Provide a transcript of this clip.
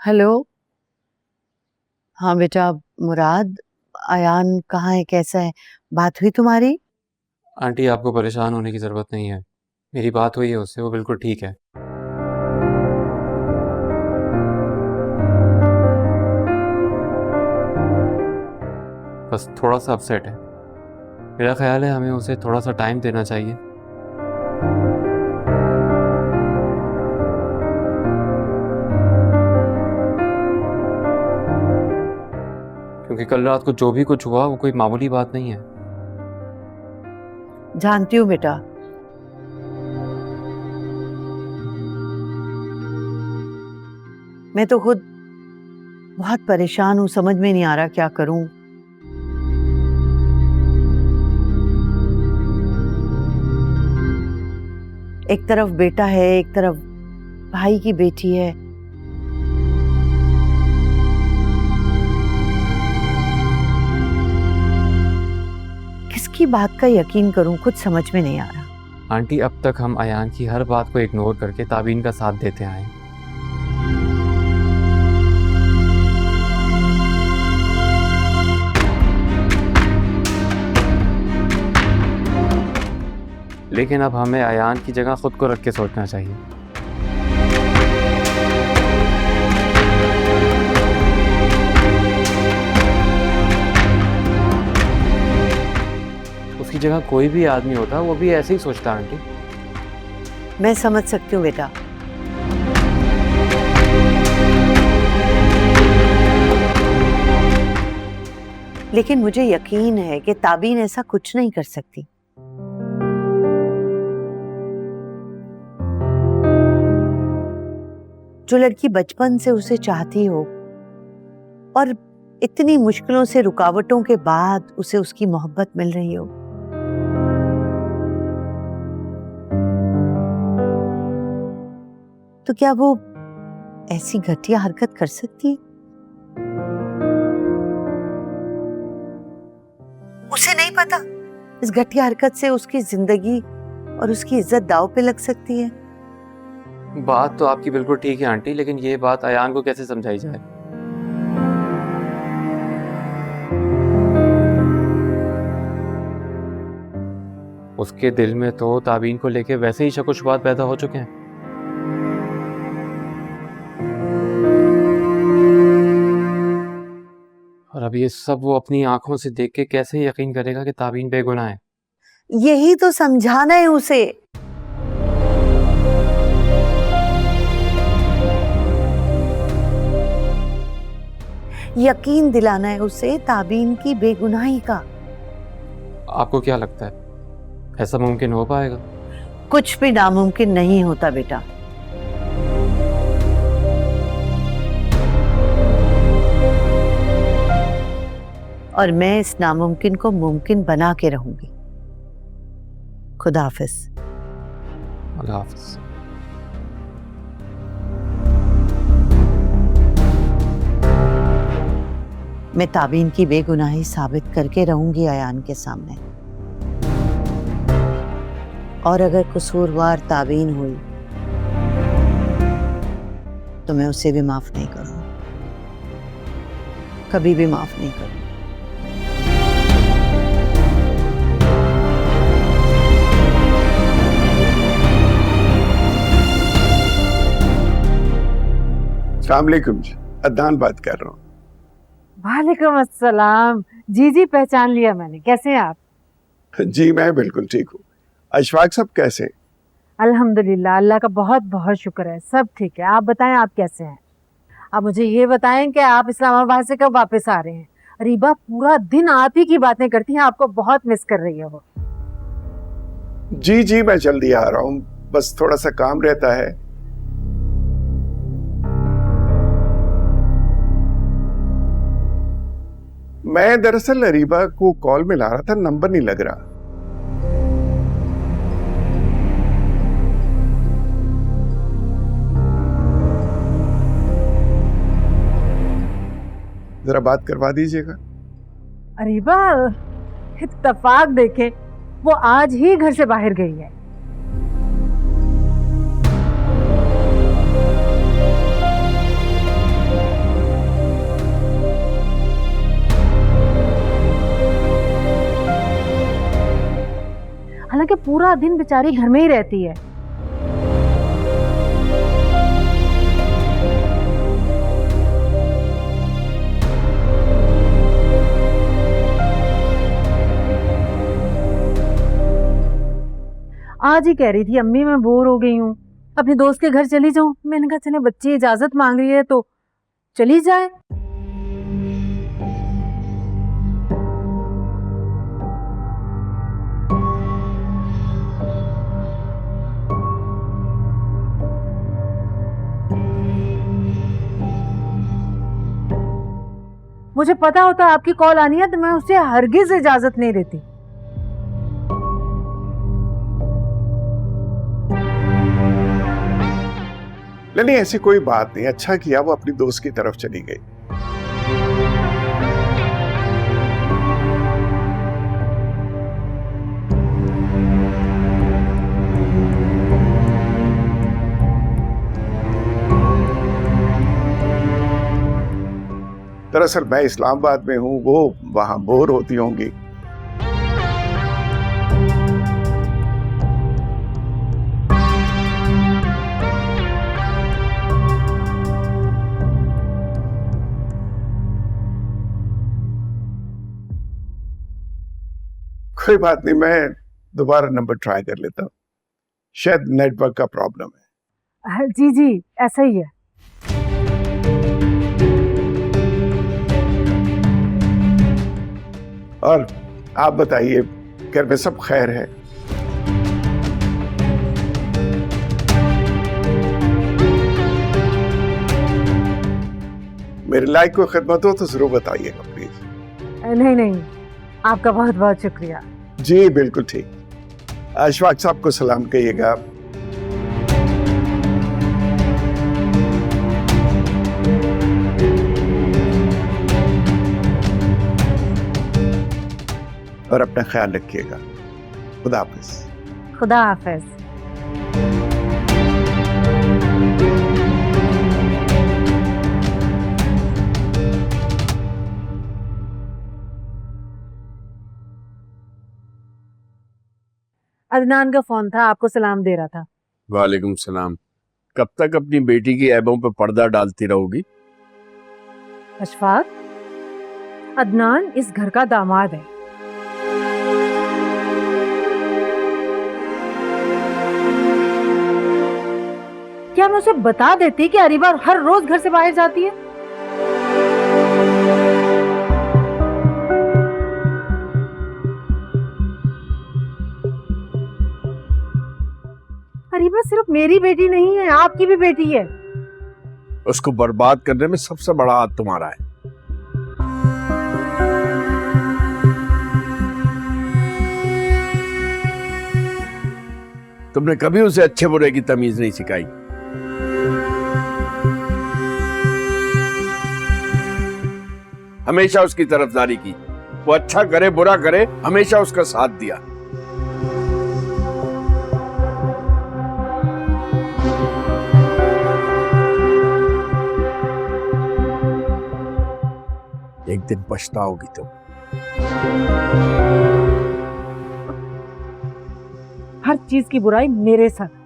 Hello. हाँ बेटा, मुराद, अयान कहाँ है, कैसा है? बात हुई तुम्हारी? आंटी, आपको परेशान होने की ज़रूरत नहीं है। मेरी बात हुई है उससे, वो बिल्कुल ठीक है। बस थोड़ा सा अपसेट है। मेरा ख्याल है हमें उसे थोड़ा सा टाइम देना चाहिए। क्योंकि कल रात को जो भी कुछ हुआ वो कोई मामूली बात नहीं है। जानती हूँ बेटा, मैं तो खुद बहुत परेशान हूँ, समझ में नहीं आ रहा क्या करूँ। एक तरफ बेटा है, एक तरफ भाई की बेटी है। किसकी बात का यकीन करूँ, कुछ समझ में नहीं आ रहा। आंटी, अब तक हम अयान की हर बात को इग्नोर करके ताबीन का साथ देते आए हैं। लेकिन अब हमें अयान की जगह खुद को रख के सोचना चाहिए। उसकी जगह कोई भी आदमी होता वो भी ऐसे ही सोचता आंटी। मैं समझ सकती हूँ बेटा, लेकिन मुझे यकीन है कि ताबीन ऐसा कुछ नहीं कर सकती। जो लड़की बचपन से उसे चाहती हो और इतनी मुश्किलों से, रुकावटों के बाद उसे उसकी मोहब्बत मिल रही हो, तो क्या वो ऐसी घटिया हरकत कर सकती है? उसे नहीं पता इस घटिया हरकत से उसकी जिंदगी और उसकी इज्जत दांव पे लग सकती है। बात तो आपकी बिल्कुल ठीक है आंटी, लेकिन ये बात अयान को कैसे समझाई जाए? उसके दिल में तो ताबीन को लेके वैसे ही शक व शुबहात पैदा हो चुके हैं। और अब ये सब वो अपनी आंखों से देख के कैसे यकीन करेगा कि ताबीन बेगुनाह है? यही तो समझाना है उसे। यकीन दिलाना है उसे ताबीन की बेगुनाही का। आपको क्या लगता है ऐसा मुमकिन हो पाएगा? कुछ भी नामुमकिन नहीं होता बेटा। और मैं इस नामुमकिन को मुमकिन बना के रहूंगी। खुदा हाफिज। अल्लाह हाफिज। मैं ताबीन की बेगुनाही साबित करके रहूंगी अयान के सामने। और अगर कसूरवार ताबीन हुई तो मैं उसे भी माफ नहीं करूंगी, कभी भी माफ नहीं करूंगी। अस्सलाम वालेकुम जी, अदनान बात कर रहा हूँ। वालेकुम अस्सलाम। जी जी, पहचान लिया मैंने। कैसे हैं आप? जी मैं बिल्कुल ठीक हूँ। अशफाक साहब कैसे हैं? अल्हम्दुलिल्लाह, अल्लाह का बहुत बहुत शुक्र है, सब ठीक है। आप बताएं, आप कैसे हैं? आप मुझे ये बताएं कि आप इस्लामाबाद से कब वापस आ रहे हैं? रीबा पूरा दिन आप ही की बातें करती हैं, आपको बहुत मिस कर रही है वो। जी जी मैं जल्दी आ रहा हूँ, बस थोड़ा सा काम रहता है। मैं दरअसल अरीबा को कॉल मिला रहा था, नंबर नहीं लग रहा। जरा बात करवा दीजिएगा। अरीबा, इत्तेफाक देखें, वो आज ही घर से बाहर गई है। कि पूरा दिन बेचारी घर में ही रहती है। आज ही कह रही थी अम्मी मैं बोर हो गई हूँ, अपने दोस्त के घर चली जाऊं। मैंने कहा चले बच्ची इजाजत मांग रही है तो चली जाए। मुझे पता होता आपकी कॉल आनी है तो मैं उसे हरगिज इजाजत नहीं देती। नहीं, ऐसी कोई बात नहीं, अच्छा किया वो अपनी दोस्त की तरफ चली गई। दरअसल मैं इस्लामाबाद में हूं, वो वहां बोर होती होंगी। कोई बात नहीं, मैं दोबारा नंबर ट्राई कर लेता हूँ, शायद नेटवर्क का प्रॉब्लम है। जी जी ऐसा ही है। और आप बताइए, घर में सब खैर है? मेरे लायक कोई खिदमत हो तो जरूर बताइएगा प्लीज। नहीं नहीं, आपका बहुत बहुत शुक्रिया। जी बिल्कुल ठीक। अशफाक साहब को सलाम कहिएगा। और अपना ख्याल रखिएगा। खुदा हाफिज। खुदा हाफिज। अदनान का फोन था, आपको सलाम दे रहा था। वालेकुम सलाम। कब तक अपनी बेटी की ऐबों पर पर्दा डालती रहोगी? अशफाक, अदनान इस घर का दामाद है। क्या मैं उसे बता देती कि अरीबा हर रोज घर से बाहर जाती है? अरीबा सिर्फ मेरी बेटी नहीं है, आपकी भी बेटी है। उसको बर्बाद करने में सबसे बड़ा हाथ तुम्हारा है। तुमने कभी उसे अच्छे बुरे की तमीज नहीं सिखाई। हमेशा उसकी तरफदारी की, वो अच्छा करे बुरा करे हमेशा उसका साथ दिया। एक दिन पछताओगी तुम। हर चीज की बुराई मेरे साथ।